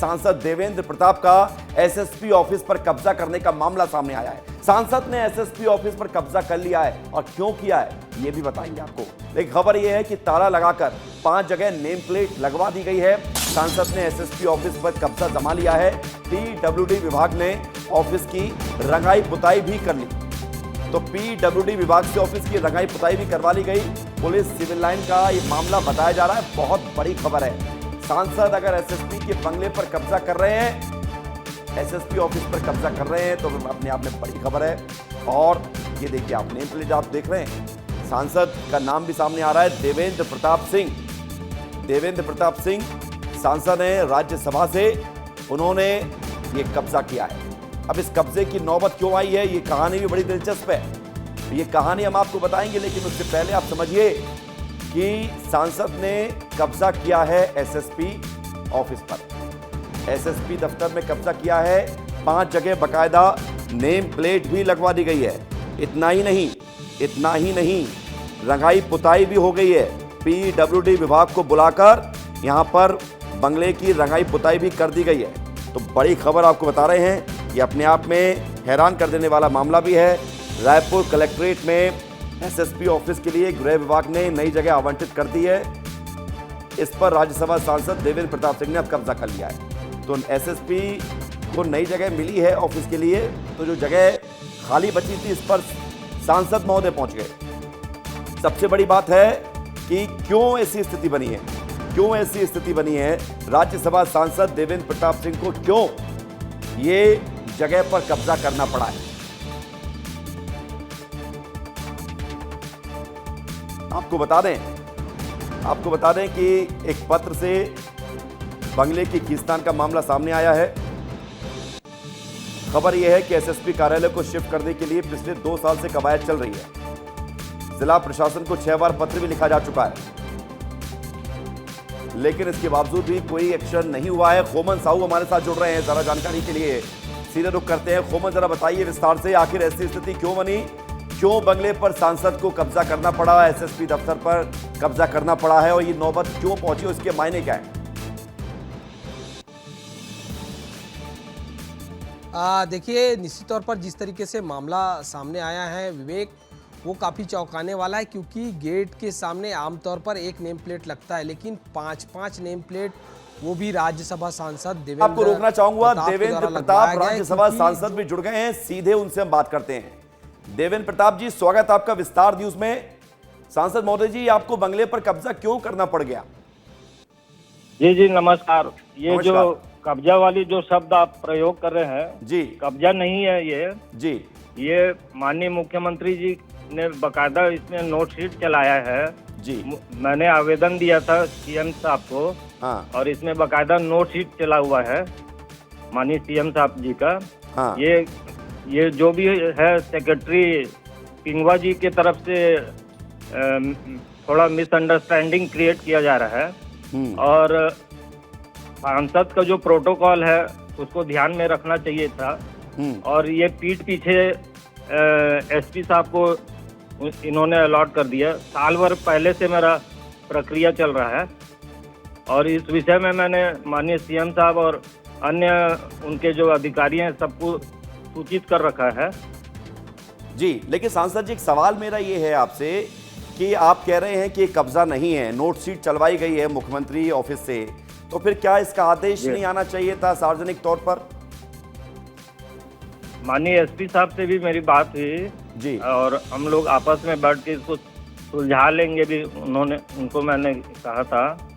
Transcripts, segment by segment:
सांसद देवेंद्र प्रताप का SSP office पर कब्जा करने का मामला सामने आया है। सांसद ने एसएसपी ऑफिस पर कब्जा कर लिया है और क्यों किया है ये भी बताएंगे आपको। लेकिन खबर यह है कि ताला लगाकर 5 जगह नेम प्लेट लगवा दी गई है। सांसद ने एसएसपी ऑफिस पर कब्जा जमा लिया है। पीडब्ल्यूडी विभाग ने ऑफिस की रंगाई पुताई भी कर ली। तो पीडब्ल्यूडी विभाग से ऑफिस की रंगाई पुताई भी करवा ली गई। पुलिस सिविल लाइन का ये मामला बताया जा रहा है। बहुत बड़ी खबर है। सांसद अगर एसएसपी के बंगले पर कब्जा कर रहे हैं, एसएसपी ऑफिस पर कब्जा कर रहे हैं, तो अपने आप में बड़ी खबर है। और ये देखिए, आप नेम प्लेट आप देख रहे हैं, सांसद का नाम भी सामने आ रहा है, देवेंद्र प्रताप सिंह। देवेंद्र प्रताप सिंह सांसद हैं राज्यसभा से, उन्होंने ये कब्जा किया है। अब इस कब्जे की नौबत क्यों आई है, ये कहानी भी बड़ी दिलचस्प है। ये कहानी हम आपको बताएंगे, लेकिन उससे पहले आप समझिए कि सांसद ने कब्जा किया है एसएसपी ऑफिस पर। एसएसपी दफ्तर में कब्जा किया है। 5 जगह बकायदा नेम प्लेट भी लगवा दी गई है। इतना ही नहीं, रंगाई पुताई भी हो गई है। पीडब्ल्यूडी विभाग को बुलाकर यहां पर बंगले की रंगाई पुताई भी कर दी गई है। तो बड़ी खबर आपको बता रहे हैं। ये अपने आप में हैरान कर देने वाला मामला भी है। रायपुर कलेक्ट्रेट में एसएसपी ऑफिस के लिए गृह विभाग ने नई जगह आवंटित कर दी है। इस पर राज्यसभा सांसद देवेंद्र प्रताप सिंह ने अब कब्जा कर लिया है। तो एसएसपी को नई जगह मिली है ऑफिस के लिए, तो जो जगह खाली बची थी, इस पर सांसद महोदय पहुंच गए। सबसे बड़ी बात है कि क्यों ऐसी स्थिति बनी है, राज्यसभा सांसद देवेंद्र प्रताप सिंह को क्यों ये जगह पर कब्जा करना पड़ा है। आपको बता दें कि एक पत्र से बंगले की खींचतान का मामला सामने आया है। खबर यह है कि एसएसपी कार्यालय को शिफ्ट करने के लिए पिछले 2 साल से कवायद चल रही है। जिला प्रशासन को 6 बार पत्र भी लिखा जा चुका है, लेकिन इसके बावजूद भी कोई एक्शन नहीं हुआ है। खोमन साहू हमारे साथ जुड़ रहे हैं जरा जानकारी के लिए। सीधे रुख करते हैं। खोमन, जरा बताइए विस्तार से, आखिर ऐसी स्थिति क्यों बनी, क्यों बंगले पर सांसद को कब्जा करना पड़ा, एसएसपी दफ्तर पर कब्जा करना पड़ा है, और ये नौबत क्यों पहुंची, उसके मायने क्या है? देखिए, निश्चित तौर पर जिस तरीके से मामला सामने आया है विवेक, वो काफ़ी चौंकाने वाला है, क्योंकि गेट के सामने आमतौर पर एक नेम प्लेट लगता है, लेकिन 5-5 नेम प्लेट, वो भी राज्यसभा सांसद देवेंद्र। आपको रोकना चाहूंगा, देवेंद्र प्रताप राज्यसभा सांसद भी जुड़ गए हैं, सीधे उनसे हम बात करते हैं। देवेंद्र प्रताप जी, स्वागत आपका विस्तार न्यूज में। सांसद महोदय जी, आपको बंगले पर कब्जा क्यों करना पड़ गया? जी नमस्कार। ये जो कब्जा वाली जो शब्द आप प्रयोग कर रहे हैं जी, कब्जा नहीं है ये जी। ये माननीय मुख्यमंत्री जी ने बकायदा इसमें नोट शीट चलाया है जी। मैंने आवेदन दिया था सीएम साहब को। हाँ। और इसमें बकायदा नोट शीट चला हुआ है माननीय सीएम साहब जी का। हाँ। ये जो भी है सेक्रेटरी पिंगवा जी के तरफ से थोड़ा मिसअंडरस्टैंडिंग क्रिएट किया जा रहा है, और सांसद का जो प्रोटोकॉल है उसको ध्यान में रखना चाहिए था। और ये पीठ पीछे एसपी साहब को इन्होंने अलॉट कर दिया। साल भर पहले से मेरा प्रक्रिया चल रहा है, और इस विषय में मैंने माननीय सीएम साहब और अन्य उनके जो अधिकारी हैं सबको सूचित कर रखा है। जी, लेकिन सांसद जी, एक सवाल मेरा ये है आपसे कि आप कह रहे हैं कि कब्जा नहीं है, नोट शीट चलवाई गई है मुख्यमंत्री ऑफिस से, तो फिर क्या इसका आदेश नहीं आना चाहिए था सार्वजनिक तौर पर? माननीय एसपी साहब से भी मेरी बात हुई जी, और हम लोग आपस में बैठ के इसको सुलझा लेंगे भी, उनको मैंने कहा था।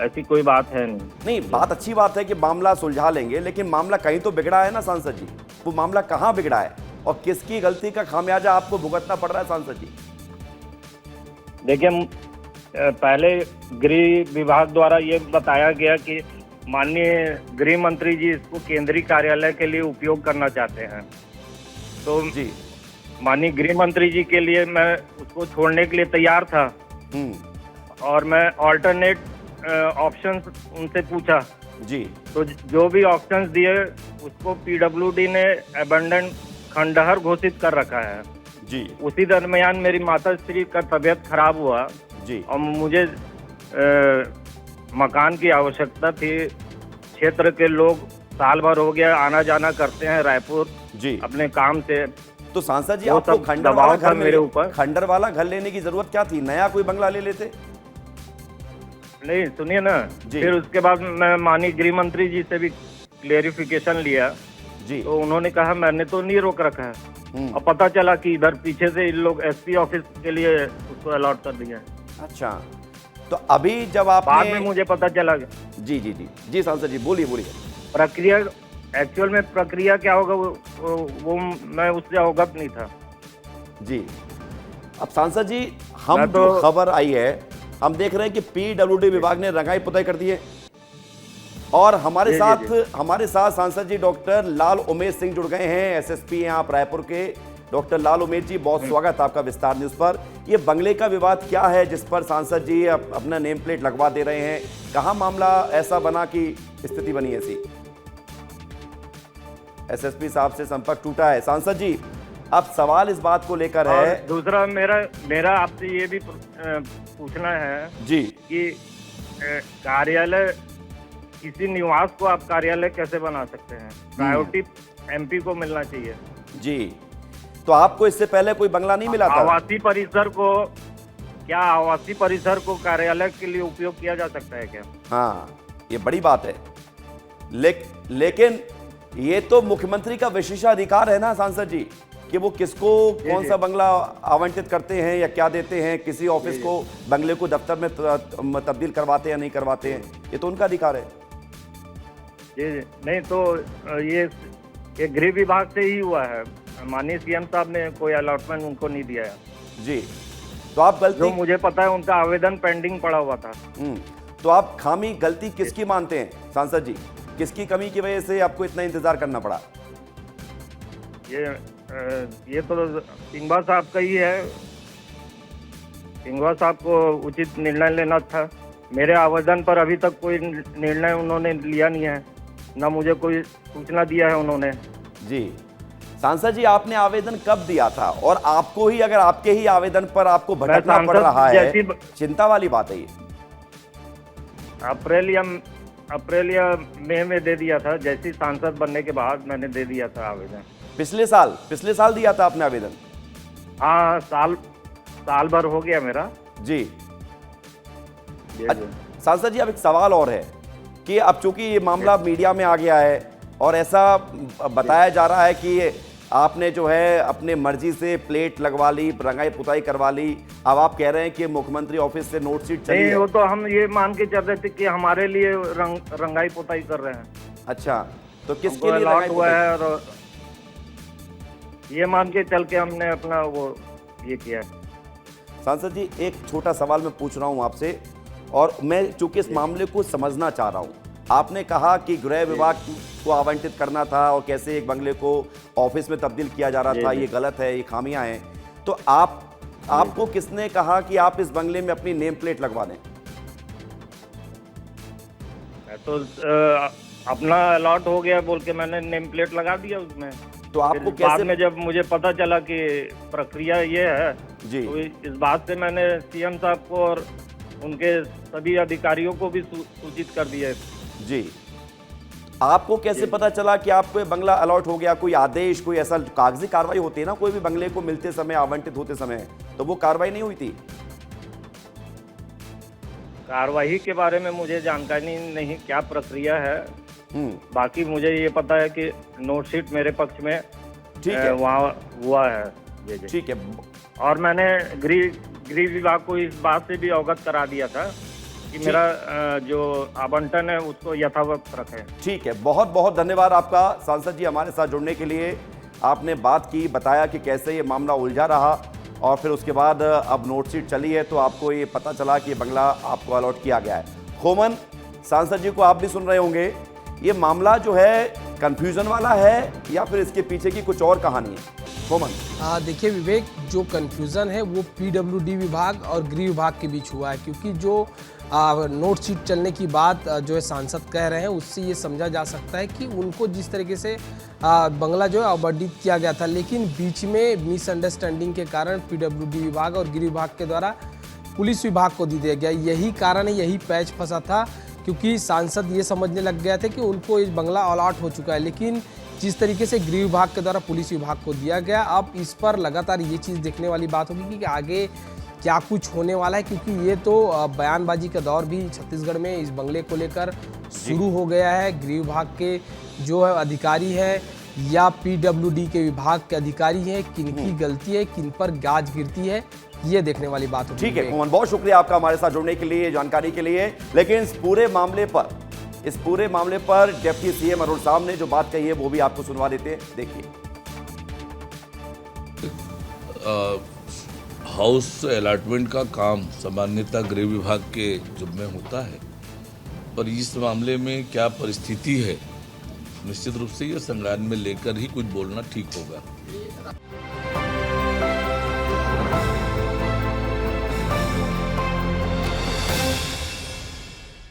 ऐसी कोई बात है नहीं। बात अच्छी बात है कि मामला सुलझा लेंगे, लेकिन मामला कहीं तो बिगड़ा है ना सांसद जी। वो मामला कहाँ बिगड़ा है और किसकी गलती का खामियाजा आपको भुगतना पड़ रहा है सांसद जी? देखिए, पहले गृह विभाग द्वारा ये बताया गया कि माननीय गृह मंत्री जी इसको केंद्रीय कार्यालय के लिए उपयोग करना चाहते हैं, तो जी माननीय गृह मंत्री जी के लिए मैं उसको छोड़ने के लिए तैयार था। और मैं ऑल्टरनेट ऑप्शंस उनसे पूछा जी, तो जो भी ऑप्शंस दिए उसको पीडब्ल्यूडी ने अबंडन खंडहर घोषित कर रखा है जी। उसी दरमियान मेरी माता श्री का तबीयत खराब हुआ जी, और मुझे मकान की आवश्यकता थी क्षेत्र के लोग साल भर हो गया आना जाना करते हैं रायपुर जी अपने काम से। तो सांसद जी वो आपको सब खंडर दबाव वाला था घर मेरे ऊपर। खंडर वाला घर लेने की जरूरत क्या थी? नया कोई बंगला ले लेते। नहीं सुनिए ना, जी। फिर उसके बाद मैं माननीय गृह मंत्री जी से भी क्लेरिफिकेशन लिया, जी तो उन्होंने कहा मैंने तो नहीं रोक रखा है। और पता चला कि इधर पीछे से इन लोग एसपी ऑफिस के लिए उसको अलॉट कर दिया है। अच्छा, तो अभी जब बाद में आपने मुझे पता चला जी जी जी जी सांसद जी बोलिए बोलिए। प्रक्रिया, एक्चुअल में प्रक्रिया क्या होगा वो मैं उससे अवगत नहीं था। जी अब सांसद जी हम मैं जो तो- खबर आई है हम देख रहे हैं कि पीडब्ल्यूडी विभाग ने रंगाई पुताई कर दी है और हमारे जी, साथ जी। हमारे साथ सांसद जी डॉक्टर लाल उमेश सिंह जुड़ गए हैं, एसएसपी हैं आप रायपुर के। डॉक्टर लाल उमेश जी बहुत स्वागत आपका विस्तार न्यूज पर। ये बंगले का विवाद क्या है जिस पर सांसद जी अपना नेम प्लेट लगवा दे रहे हैं? कहां मामला ऐसा बना कि स्थिति बनी ऐसी? एसएसपी साहब से संपर्क टूटा है। सांसद जी अब सवाल इस बात को लेकर और है दूसरा मेरा आपसे ये भी पूछना है जी कि कार्यालय, किसी निवास को आप कार्यालय कैसे बना सकते हैं? प्रायोरिटी एमपी को मिलना चाहिए। जी, तो आपको इससे पहले कोई बंगला नहीं मिला था? आवासीय परिसर को, क्या आवासीय परिसर को कार्यालय के लिए उपयोग किया जा सकता है क्या? हाँ, ये बड़ी बात है। लेकिन ये तो मुख्यमंत्री का विशेषाधिकार है ना सांसद जी, कि वो किसको कौन सा बंगला आवंटित करते हैं या क्या देते हैं, किसी ऑफिस को बंगले को दफ्तर में तब्दील करवाते हैं या नहीं करवाते हैं, ये तो उनका अधिकार है। जी नहीं, तो ये गृह विभाग से ही हुआ है। माननीय सीएम साहब ने कोई अलॉटमेंट उनको नहीं दिया है। जी, तो आप गलती जो मुझे पता है उनका आवेदन पेंडिंग पड़ा हुआ था। तो आप खामी गलती किसकी मानते हैं सांसद जी? किसकी कमी की वजह से आपको इतना इंतजार करना पड़ा? ये तो सिंघवा साहब का ही है। सिंघवा साहब को उचित निर्णय लेना था। मेरे आवेदन पर अभी तक कोई निर्णय उन्होंने लिया नहीं है, ना मुझे कोई सूचना दिया है उन्होंने। जी सांसद जी आपने आवेदन कब दिया था? और आपको ही, अगर आपके ही आवेदन पर आपको भटकना पड़ रहा है, चिंता वाली बात है ये। अप्रैल या मई में दे दिया था, जैसे सांसद बनने के बाद मैंने दे दिया था आवेदन। पिछले साल दिया था आपने आवेदन? हाँ, साल भर हो गया मेरा। जी सांसद जी अब एक सवाल और है कि अब चूंकि ये मामला मीडिया में आ गया है और ऐसा बताया जा रहा है कि आपने जो है अपने मर्जी से प्लेट लगवा ली, रंगाई पुताई करवा ली। अब आप कह रहे हैं कि मुख्यमंत्री ऑफिस से नोट शीट चली है। वो तो हम ये मान के चल रहे थे कि हमारे लिए रंगाई पुताई कर रहे हैं। अच्छा, तो किसके लिए अलॉट रंगाई हुआ पुताई? है और ये मान के चल के हमने अपना वो ये किया है। सांसद जी एक छोटा सवाल मैं पूछ रहा हूं आपसे, और मैं चूंकि इस मामले को समझना चाह रहा हूं। आपने कहा कि गृह विभाग को आवंटित करना था और कैसे एक बंगले को ऑफिस में तब्दील किया जा रहा था, ये गलत है, ये खामियां हैं। तो आपको किसने कहा कि आप इस बंगले में अपनी नेम प्लेट लगवा दें? तो अपना अलॉट हो गया बोल के मैंने नेम प्लेट लगा दिया उसमें। तो आपको फिर बाद कैसे में जब मुझे पता चला कि प्रक्रिया ये है जी तो इस बात से मैंने सीएम साहब को और उनके सभी अधिकारियों को भी सूचित कर दिया। जी, आपको कैसे पता चला कि आपको ये बंगला अलॉट हो गया? कोई आदेश, कोई ऐसा कागजी कार्रवाई होती है ना कोई भी बंगले को मिलते समय, आवंटित होते समय, तो वो कार्रवाई नहीं हुई थी? कार्रवाई के बारे में मुझे जानकारी नहीं क्या प्रक्रिया है। बाकी मुझे ये पता है कि नोट शीट मेरे पक्ष में ठीक है, वहाँ हुआ है। जी। ठीक है, और मैंने गृह विभाग को इस बात से भी अवगत करा दिया था कि मेरा जो आवंटन है उसको यथावत रखें। ठीक है, बहुत बहुत धन्यवाद आपका सांसद जी हमारे साथ जुड़ने के लिए। आपने बात की, बताया कि कैसे ये मामला उलझा रहा और फिर उसके बाद अब नोट शीट चली है तो आपको ये पता चला कि बंगला आपको अलॉट किया गया है। खोमन, सांसद जी को आप भी सुन रहे होंगे, ये मामला जो है कंफ्यूजन वाला है या फिर इसके पीछे की कुछ और कहानी है? खोमन, देखिए विवेक, जो कंफ्यूजन है वो पीडब्ल्यूडी विभाग और गृह विभाग के बीच हुआ है, क्योंकि जो नोट शीट चलने की बात जो है सांसद कह रहे हैं उससे ये समझा जा सकता है कि उनको जिस तरीके से बंगला जो है आवंटित किया गया था, लेकिन बीच में मिसअंडरस्टैंडिंग के कारण पीडब्ल्यूडी विभाग और गृह विभाग के द्वारा पुलिस विभाग को दे दिया गया। यही कारण है, यही पैच फंसा था क्योंकि सांसद ये समझने लग गए थे कि उनको इस बंगला अलॉट हो चुका है। लेकिन जिस तरीके से गृह विभाग के द्वारा पुलिस विभाग को दिया गया, अब इस पर लगातार ये चीज़ देखने वाली बात होगी कि आगे क्या कुछ होने वाला है, क्योंकि ये तो बयानबाजी का दौर भी छत्तीसगढ़ में इस बंगले को लेकर शुरू हो गया है। गृह विभाग के जो है अधिकारी है या पीडब्ल्यूडी के विभाग के अधिकारी हैं, किनकी गलती है, किन पर गाज गिरती है, ये देखने वाली बात होगी। ठीक है मोहन, बहुत शुक्रिया आपका हमारे साथ जुड़ने के लिए, जानकारी के लिए। लेकिन इस पूरे मामले पर डिप्टी सीएम अरुण साहब ने जो बात कही है वो भी आपको सुनवा देते हैं, देखिए। हाउस अलॉटमेंट का काम सामान्यतः गृह विभाग के जिम्मे होता है, पर इस मामले में क्या परिस्थिति है, निश्चित रूप से यह संज्ञान में लेकर ही कुछ बोलना ठीक होगा।